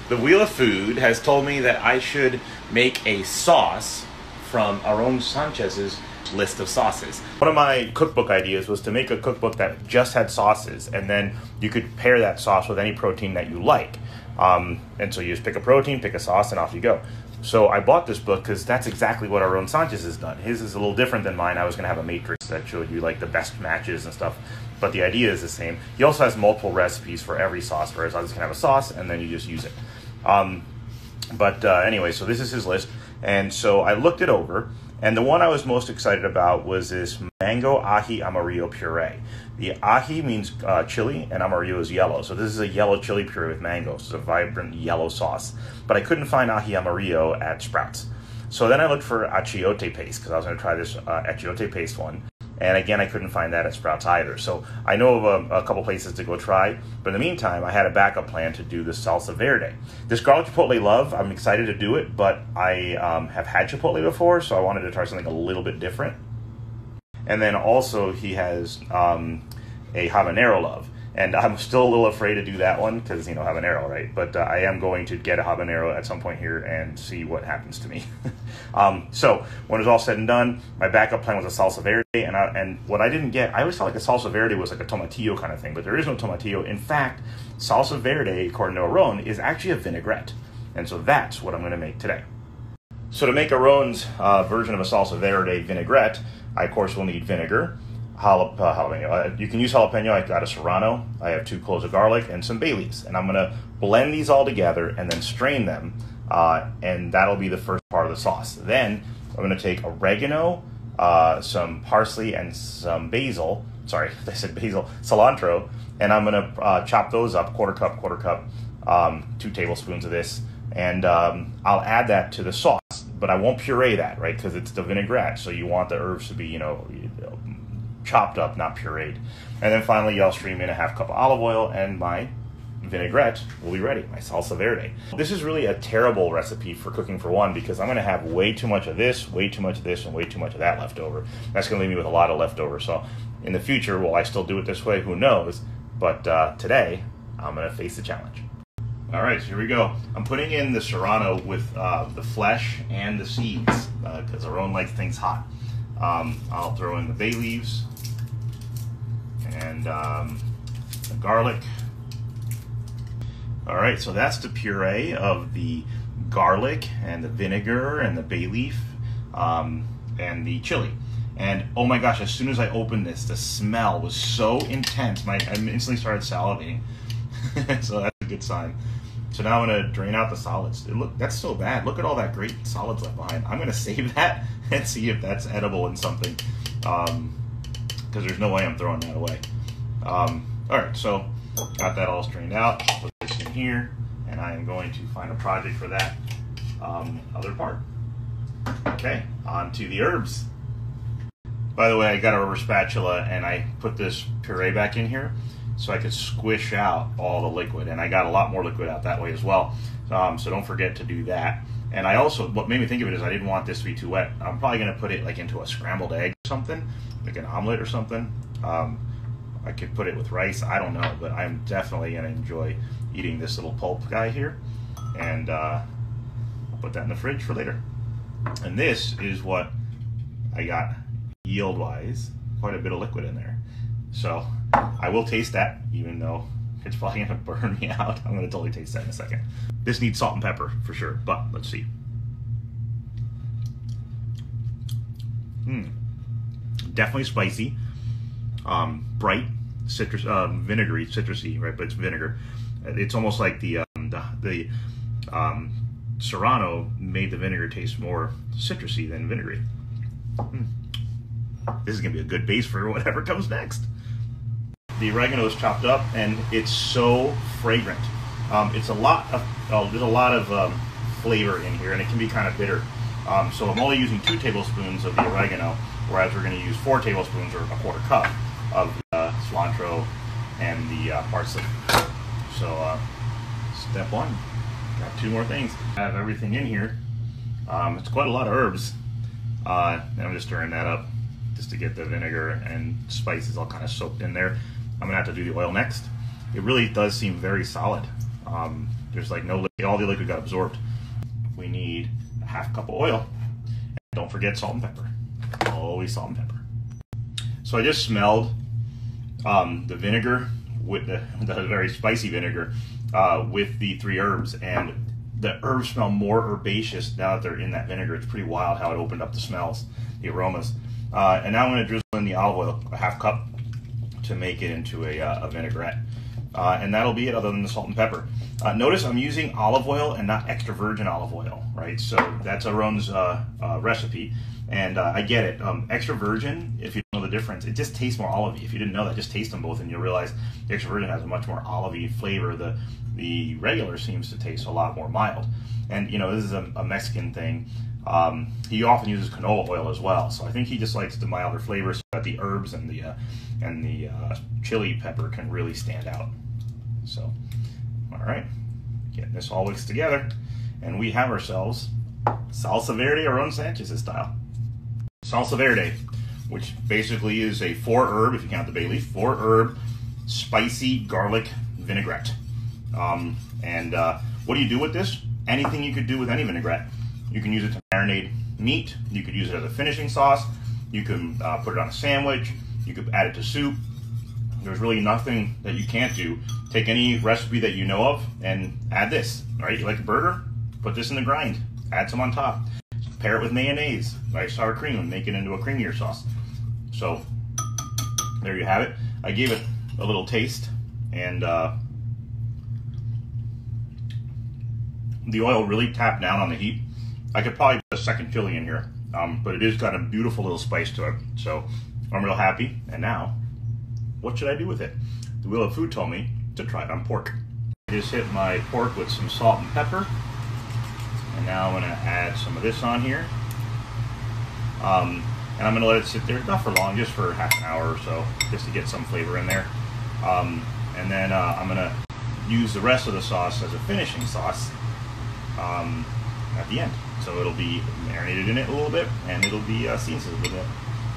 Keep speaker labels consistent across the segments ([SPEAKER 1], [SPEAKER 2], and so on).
[SPEAKER 1] The Wheel of Food has told me that I should make a sauce from Arrón Sánchez's list of sauces. One of my cookbook ideas was to make a cookbook that just had sauces, and then you could pair that sauce with any protein that you like. And so you just pick a protein, pick a sauce, and off you go. So I bought this book because that's exactly what Arrón Sánchez has done. His is a little different than mine. I was going to have a matrix that showed you like the best matches and stuff, but the idea is the same. He also has multiple recipes for every sauce, whereas I just can have a sauce and then you just use it. Anyway, so this is his list, and so I looked it over, and the one I was most excited about was this mango ají amarillo puree. The ají means chili, and amarillo is yellow, so this is a yellow chili puree with mangoes. It's a vibrant yellow sauce, but I couldn't find ají amarillo at Sprouts. So then I looked for achiote paste, because I was going to try this achiote paste one. And again, I couldn't find that at Sprouts either. So I know of a couple places to go try. But in the meantime, I had a backup plan to do the Salsa Verde. This garlic chipotle love, I'm excited to do it, but I have had chipotle before, so I wanted to try something a little bit different. And then also he has a habanero love. And I'm still a little afraid to do that one because, habanero, right? But I am going to get a habanero at some point here and see what happens to me. So when it's all said and done, my backup plan was a salsa verde. And what I didn't get, I always thought like a salsa verde was like a tomatillo kind of thing, but there is no tomatillo. In fact, salsa verde, according to Arrón, is actually a vinaigrette. And so that's what I'm going to make today. So to make Arrón's version of a salsa verde vinaigrette, I, of course, will need vinegar. Jalapeno. You can use jalapeno. I got a serrano. I have 2 cloves of garlic and some bay leaves. And I'm going to blend these all together and then strain them. And that'll be the first part of the sauce. Then I'm going to take oregano, some parsley, and some basil. Sorry, I said basil. Cilantro. And I'm going to chop those up, quarter cup, 2 tablespoons of this. And I'll add that to the sauce. But I won't puree that, right? Because it's the vinaigrette. So you want the herbs to be, chopped up, not pureed. And then finally, I'll stream in a half cup of olive oil, and my vinaigrette will be ready, my salsa verde. This is really a terrible recipe for cooking for one, because I'm going to have way too much of this, way too much of this, and way too much of that left over. That's going to leave me with a lot of leftover. So in the future, will I still do it this way? Who knows? But today, I'm going to face the challenge. All right, so here we go. I'm putting in the serrano with the flesh and the seeds, because Arrón likes things hot. I'll throw in the bay leaves and the garlic. All right, so that's the puree of the garlic and the vinegar and the bay leaf and the chili. And oh my gosh, as soon as I opened this, the smell was so intense. I instantly started salivating. So that's a good sign. So now I'm gonna drain out the solids. That's so bad. Look at all that great solids left behind. I'm gonna save that and see if that's edible in something, because there's no way I'm throwing that away. All right, so got that all strained out. Put this in here, and I am going to find a project for that other part. Okay, on to the herbs. By the way, I got a rubber spatula, and I put this puree back in here so I could squish out all the liquid, and I got a lot more liquid out that way as well. So don't forget to do that. And I also, what made me think of it is I didn't want this to be too wet. I'm probably going to put it like into a scrambled egg or something, like an omelet or something. I could put it with rice, I don't know, but I'm definitely going to enjoy eating this little pulp guy here. And I'll put that in the fridge for later. And this is what I got yield-wise, quite a bit of liquid in there. So I will taste that, even though it's probably going to burn me out. I'm going to totally taste that in a second. This needs salt and pepper for sure, but let's see. Definitely spicy, bright, citrus, vinegary, citrusy, right? But it's vinegar. It's almost like the serrano made the vinegar taste more citrusy than vinegary. This is going to be a good base for whatever comes next. The oregano is chopped up, and it's so fragrant. It's a lot of there's a lot of flavor in here, and it can be kind of bitter. So I'm only using 2 tablespoons of the oregano, whereas we're going to use 4 tablespoons or a quarter cup of cilantro and the parsley. So step 1, got 2 more things. I have everything in here. It's quite a lot of herbs. And I'm just stirring that up just to get the vinegar and spices all kind of soaked in there. I'm gonna have to do the oil next. It really does seem very solid. There's like no liquid, all the liquid got absorbed. We need a half cup of oil. And don't forget salt and pepper. Always salt and pepper. So I just smelled the vinegar with the very spicy vinegar with the 3 herbs, and the herbs smell more herbaceous now that they're in that vinegar. It's pretty wild how it opened up the smells, the aromas. And now I'm going to drizzle in the olive oil, a half cup, to make it into a vinaigrette. And that'll be it, other than the salt and pepper. Notice I'm using olive oil and not extra virgin olive oil, right? So that's Arrón's recipe, and I get it. Extra virgin, if you don't know the difference, it just tastes more olivey. If you didn't know that, just taste them both and you'll realize the extra virgin has a much more olivey flavor. The regular seems to taste a lot more mild. And you know, this is a Mexican thing. He often uses canola oil as well, so I think he just likes the milder flavor so that the herbs and the chili pepper can really stand out. So, all right, getting this all mixed together, and we have ourselves Salsa Verde Arrón Sánchez style. Salsa Verde, which basically is a 4-herb, if you count the bay leaf, 4-herb spicy garlic vinaigrette. What do you do with this? Anything you could do with any vinaigrette. You can use it to marinate meat. You could use it as a finishing sauce. You can put it on a sandwich. You could add it to soup. There's really nothing that you can't do. Take any recipe that you know of and add this. All right, you like a burger? Put this in the grind. Add some on top. Pair it with mayonnaise, nice sour cream, and make it into a creamier sauce. So there you have it. I gave it a little taste, and the oil really tapped down on the heat. I could probably put a second chili in here, but it has got a beautiful little spice to it. So I'm real happy. And now, what should I do with it? The Wheel of Food told me to try it on pork. I just hit my pork with some salt and pepper. And now I'm gonna add some of this on here. And I'm gonna let it sit there, not for long, just for half an hour or so, just to get some flavor in there. And then I'm gonna use the rest of the sauce as a finishing sauce at the end. So it'll be marinated in it a little bit, and it'll be seasoned with it.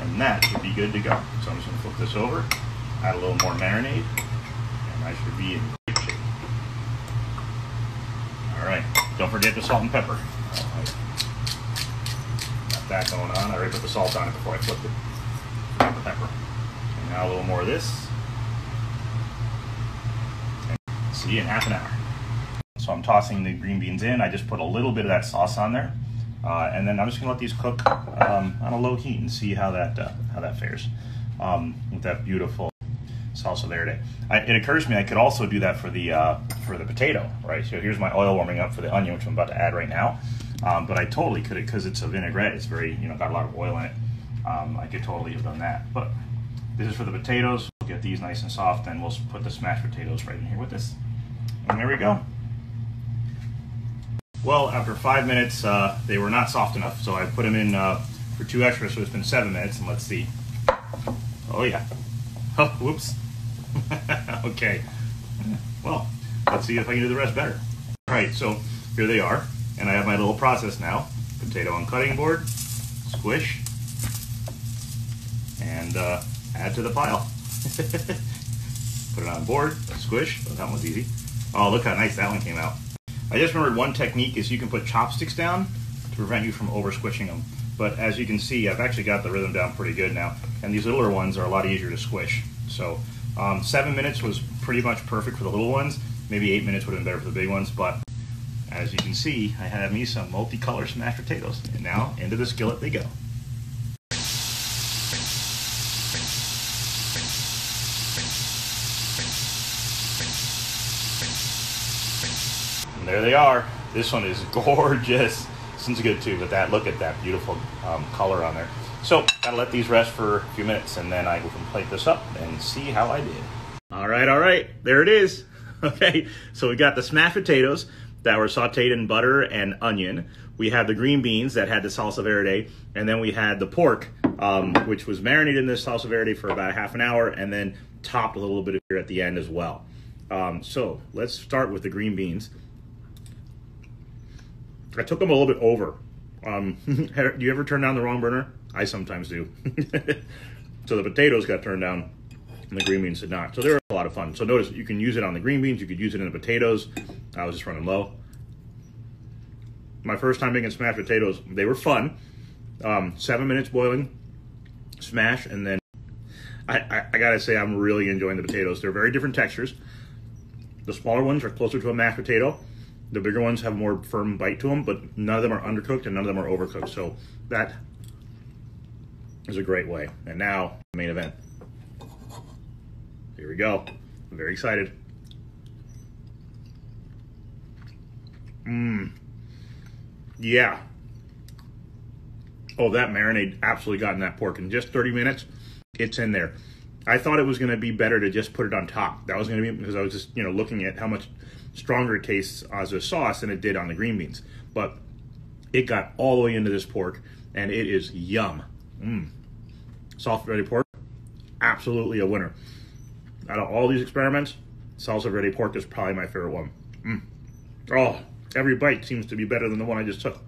[SPEAKER 1] And that should be good to go. So I'm just gonna flip this over, add a little more marinade, and I should be in great shape. All right, don't forget the salt and pepper. All right. Got that going on. I already put the salt on it before I flipped it. Got the pepper. And now a little more of this. And see you in half an hour. So I'm tossing the green beans in. I just put a little bit of that sauce on there. And then I'm just gonna let these cook on a low heat and see how that fares with that beautiful salsa verde. It occurs to me I could also do that for the potato, right? So here's my oil warming up for the onion, which I'm about to add right now. But I totally could, because it's a vinaigrette. It's very, got a lot of oil in it. I could totally have done that. But this is for the potatoes. We'll get these nice and soft, and we'll put the smashed potatoes right in here with this. And there we go. Well, after 5 minutes, they were not soft enough, so I put them in for 2 extra, so it's been 7 minutes, and let's see. Oh yeah. Oh, whoops. Okay. Well, let's see if I can do the rest better. All right, so here they are, and I have my little process now. Potato on cutting board, squish, and add to the pile. Put it on board, squish. Oh, that one's easy. Oh, look how nice that one came out. I just remembered one technique is you can put chopsticks down to prevent you from over squishing them. But as you can see, I've actually got the rhythm down pretty good now. And these littler ones are a lot easier to squish. So 7 minutes was pretty much perfect for the little ones. Maybe 8 minutes would have been better for the big ones. But as you can see, I have me some multicolor smashed potatoes. And now into the skillet they go. And there they are. This one is gorgeous. This one's good too, but look at that beautiful color on there. So, gotta let these rest for a few minutes, and then I will plate this up and see how I did. All right, there it is. Okay, so we got the smashed potatoes that were sauteed in butter and onion. We have the green beans that had the salsa verde, and then we had the pork, which was marinated in this salsa verde for about half an hour, and then topped with a little bit of beer at the end as well. So, let's start with the green beans. I took them a little bit over. Do you ever turn down the wrong burner? I sometimes do. So the potatoes got turned down and the green beans did not. So they were a lot of fun. So notice you can use it on the green beans, you could use it in the potatoes. I was just running low. My first time making smashed potatoes, they were fun. 7 minutes boiling, smash, and then I gotta say I'm really enjoying the potatoes. They're very different textures. The smaller ones are closer to a mashed potato. The bigger ones have more firm bite to them, but none of them are undercooked and none of them are overcooked. So that is a great way. And now, the main event. Here we go. I'm very excited. Yeah. Oh, that marinade absolutely got in that pork. In just 30 minutes, it's in there. I thought it was going to be better to just put it on top. That was going to be, because I was just, looking at how much stronger it tastes as a sauce than it did on the green beans. But it got all the way into this pork, and it is yum. Salsa Verde pork, absolutely a winner. Out of all these experiments, Salsa Verde pork is probably my favorite one. Oh, every bite seems to be better than the one I just took.